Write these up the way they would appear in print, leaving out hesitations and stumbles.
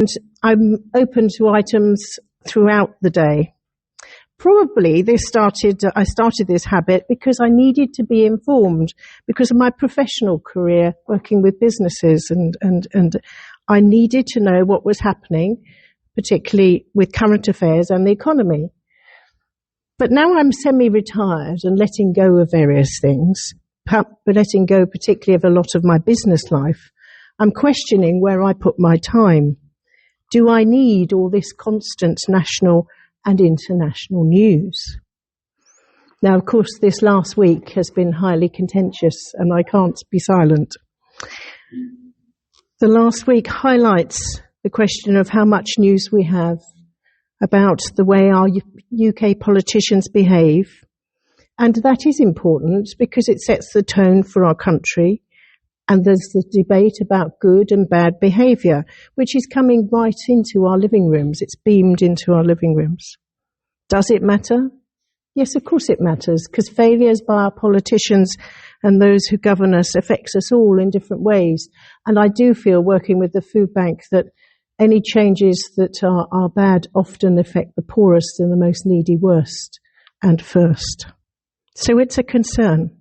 and I'm open to items throughout the day. Probably I started this habit because I needed to be informed because of my professional career working with businesses, and I needed to know what was happening, particularly with current affairs and the economy. But now I'm semi-retired and letting go of various things, but letting go particularly of a lot of my business life. I'm questioning where I put my time. Do I need all this constant national and international news? Now, of course, this last week has been highly contentious, and I can't be silent. The last week highlights the question of how much news we have about the way our UK politicians behave. And that is important because it sets the tone for our country. And there's the debate about good and bad behaviour, which is coming right into our living rooms. It's beamed into our living rooms. Does it matter? Yes, of course it matters, because failures by our politicians and those who govern us affects us all in different ways. And I do feel, working with the food bank, that any changes that are bad often affect the poorest and the most needy worst and first. So it's a concern.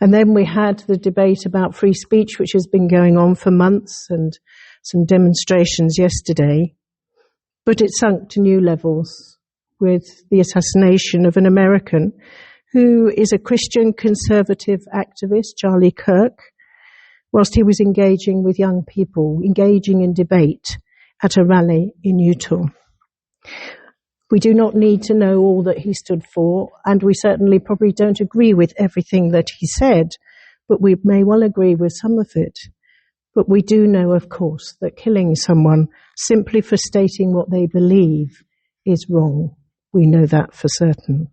And then we had the debate about free speech, which has been going on for months, and some demonstrations yesterday. But it sunk to new levels with the assassination of an American who is a Christian conservative activist, Charlie Kirk, whilst he was engaging with young people, engaging in debate at a rally in Utah. We do not need to know all that he stood for, and we certainly probably don't agree with everything that he said, but we may well agree with some of it. But we do know, of course, that killing someone simply for stating what they believe is wrong. We know that for certain.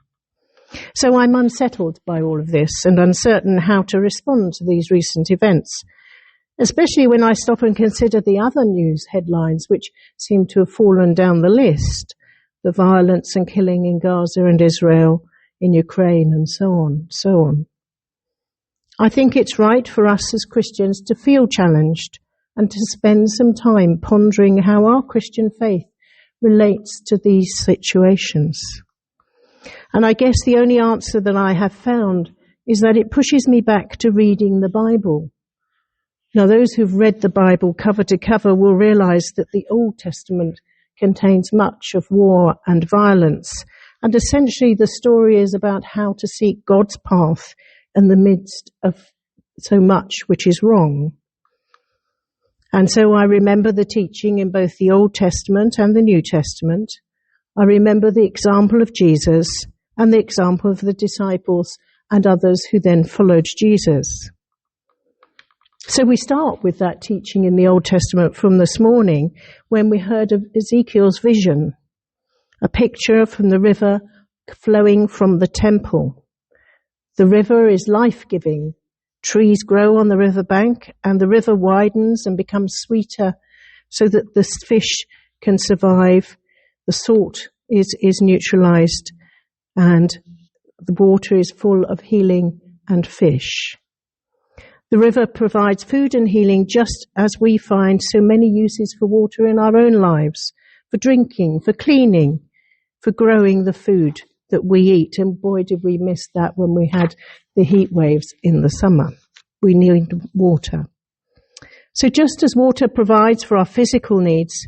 So I'm unsettled by all of this and uncertain how to respond to these recent events, especially when I stop and consider the other news headlines which seem to have fallen down the list. The violence and killing in Gaza and Israel, in Ukraine, and so on. I think it's right for us as Christians to feel challenged and to spend some time pondering how our Christian faith relates to these situations. And I guess the only answer that I have found is that it pushes me back to reading the Bible. Now, those who've read the Bible cover to cover will realize that the Old Testament contains much of war and violence, and essentially the story is about how to seek God's path in the midst of so much which is wrong. And so I remember the teaching in both the Old Testament and the New Testament. I remember the example of Jesus and the example of the disciples and others who then followed Jesus. So we start with that teaching in the Old Testament from this morning when we heard of Ezekiel's vision, a picture from the river flowing from the temple. The river is life-giving. Trees grow on the riverbank and the river widens and becomes sweeter so that the fish can survive. The salt is neutralized and the water is full of healing and fish. The river provides food and healing just as we find so many uses for water in our own lives, for drinking, for cleaning, for growing the food that we eat. And boy, did we miss that when we had the heat waves in the summer. We need water. So just as water provides for our physical needs,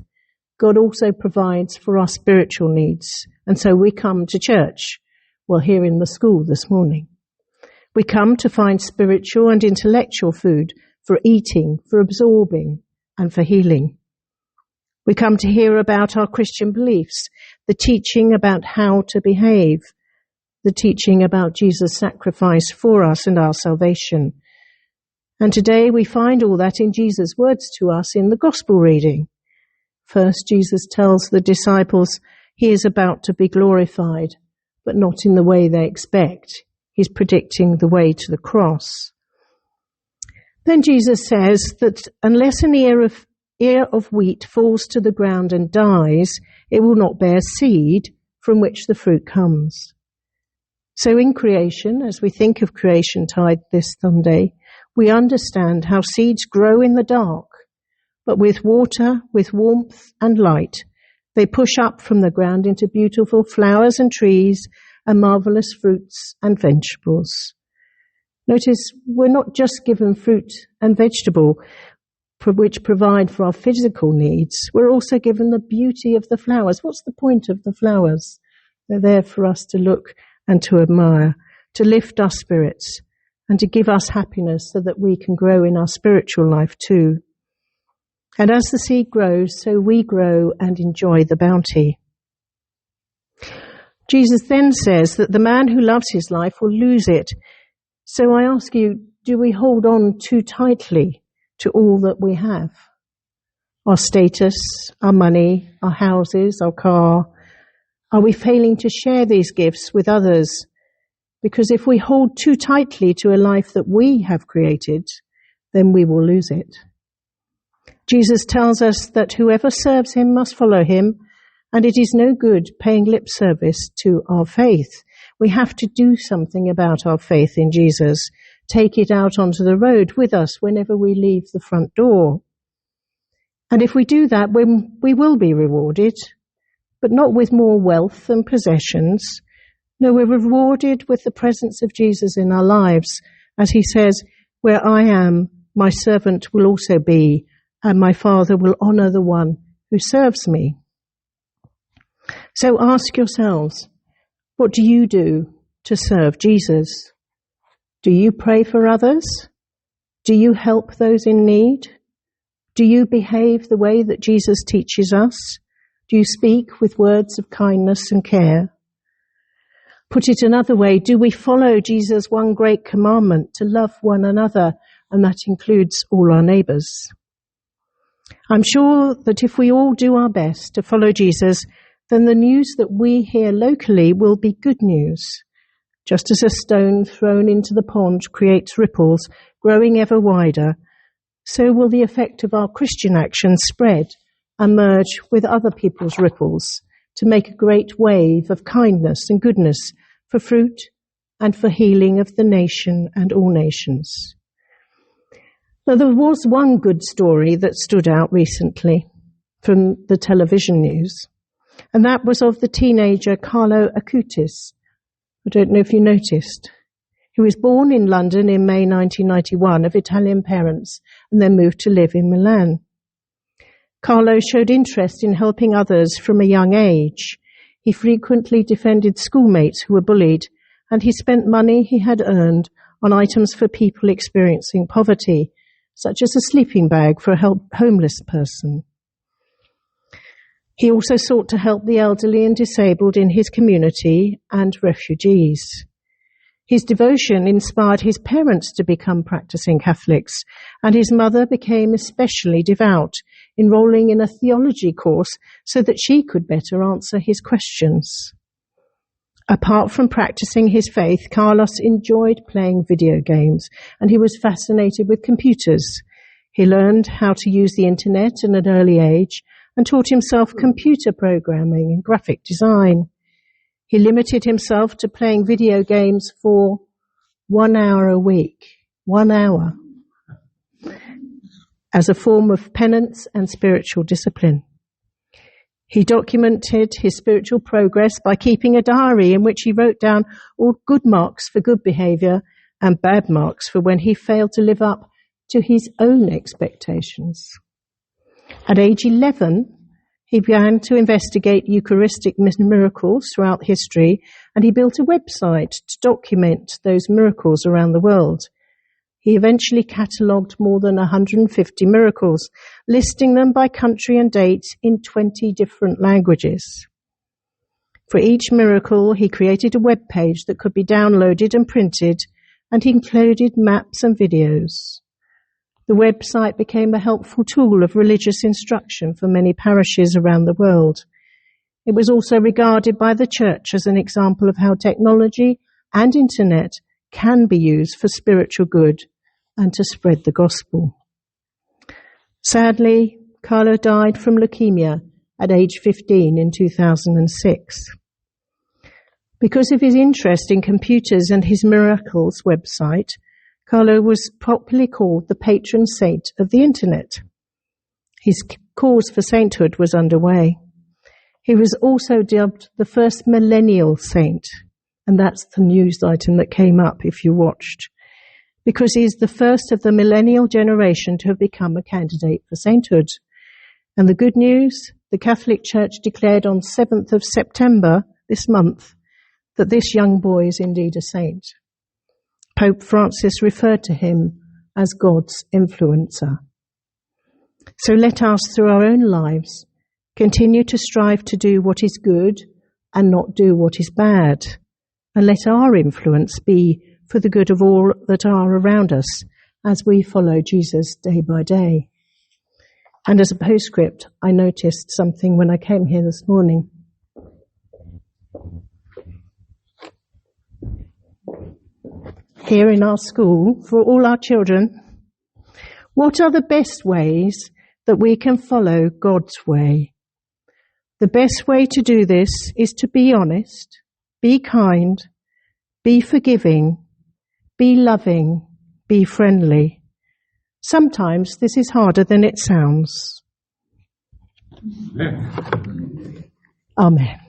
God also provides for our spiritual needs. And so we come to church, well, here in the school this morning. We come to find spiritual and intellectual food for eating, for absorbing, and for healing. We come to hear about our Christian beliefs, the teaching about how to behave, the teaching about Jesus' sacrifice for us and our salvation. And today we find all that in Jesus' words to us in the gospel reading. First, Jesus tells the disciples he is about to be glorified, but not in the way they expect. He's predicting the way to the cross. Then Jesus says that unless an ear of wheat falls to the ground and dies, it will not bear seed from which the fruit comes. So in creation, as we think of Creation Tide this Sunday, we understand how seeds grow in the dark, but with water, with warmth and light, they push up from the ground into beautiful flowers and trees and marvelous fruits and vegetables. Notice we're not just given fruit and vegetable which provide for our physical needs. We're also given the beauty of the flowers. What's the point of the flowers? They're there for us to look and to admire, to lift our spirits and to give us happiness so that we can grow in our spiritual life too. And as the seed grows, so we grow and enjoy the bounty. Jesus then says that the man who loves his life will lose it. So I ask you, do we hold on too tightly to all that we have? Our status, our money, our houses, our car. Are we failing to share these gifts with others? Because if we hold too tightly to a life that we have created, then we will lose it. Jesus tells us that whoever serves him must follow him, and it is no good paying lip service to our faith. We have to do something about our faith in Jesus, take it out onto the road with us whenever we leave the front door. And if we do that, we will be rewarded, but not with more wealth and possessions. No, we're rewarded with the presence of Jesus in our lives, as he says, where I am, my servant will also be, and my Father will honor the one who serves me. So ask yourselves, what do you do to serve Jesus? Do you pray for others? Do you help those in need? Do you behave the way that Jesus teaches us? Do you speak with words of kindness and care? Put it another way, do we follow Jesus' one great commandment to love one another, and that includes all our neighbours? I'm sure that if we all do our best to follow Jesus, then the news that we hear locally will be good news. Just as a stone thrown into the pond creates ripples, growing ever wider, so will the effect of our Christian actions spread and merge with other people's ripples to make a great wave of kindness and goodness for fruit and for healing of the nation and all nations. Now, there was one good story that stood out recently from the television news, and that was of the teenager Carlo Acutis. I don't know if you noticed. He was born in London in May 1991 of Italian parents and then moved to live in Milan. Carlo showed interest in helping others from a young age. He frequently defended schoolmates who were bullied, and he spent money he had earned on items for people experiencing poverty, such as a sleeping bag for a homeless person. He also sought to help the elderly and disabled in his community and refugees. His devotion inspired his parents to become practicing Catholics, and his mother became especially devout, enrolling in a theology course so that she could better answer his questions. Apart from practicing his faith, Carlos enjoyed playing video games, and he was fascinated with computers. He learned how to use the internet at an early age and taught himself computer programming and graphic design. He limited himself to playing video games for 1 hour a week, 1 hour, as a form of penance and spiritual discipline. He documented his spiritual progress by keeping a diary in which he wrote down all good marks for good behaviour and bad marks for when he failed to live up to his own expectations. At age 11, he began to investigate Eucharistic miracles throughout history, and he built a website to document those miracles around the world. He eventually catalogued more than 150 miracles, listing them by country and date in 20 different languages. For each miracle, he created a web page that could be downloaded and printed, and he included maps and videos. The website became a helpful tool of religious instruction for many parishes around the world. It was also regarded by the Church as an example of how technology and internet can be used for spiritual good and to spread the gospel. Sadly, Carlo died from leukemia at age 15 in 2006. Because of his interest in computers and his Miracles website, Carlo was popularly called the patron saint of the internet. His cause for sainthood was underway. He was also dubbed the first millennial saint, and that's the news item that came up if you watched, because he is the first of the millennial generation to have become a candidate for sainthood. And the good news, the Catholic Church declared on 7th of September this month that this young boy is indeed a saint. Pope Francis referred to him as God's influencer. So let us, through our own lives, continue to strive to do what is good and not do what is bad. And let our influence be for the good of all that are around us as we follow Jesus day by day. And as a postscript, I noticed something when I came here this morning. Here in our school, for all our children, what are the best ways that we can follow God's way? The best way to do this is to be honest, be kind, be forgiving, be loving, be friendly. Sometimes this is harder than it sounds. Amen.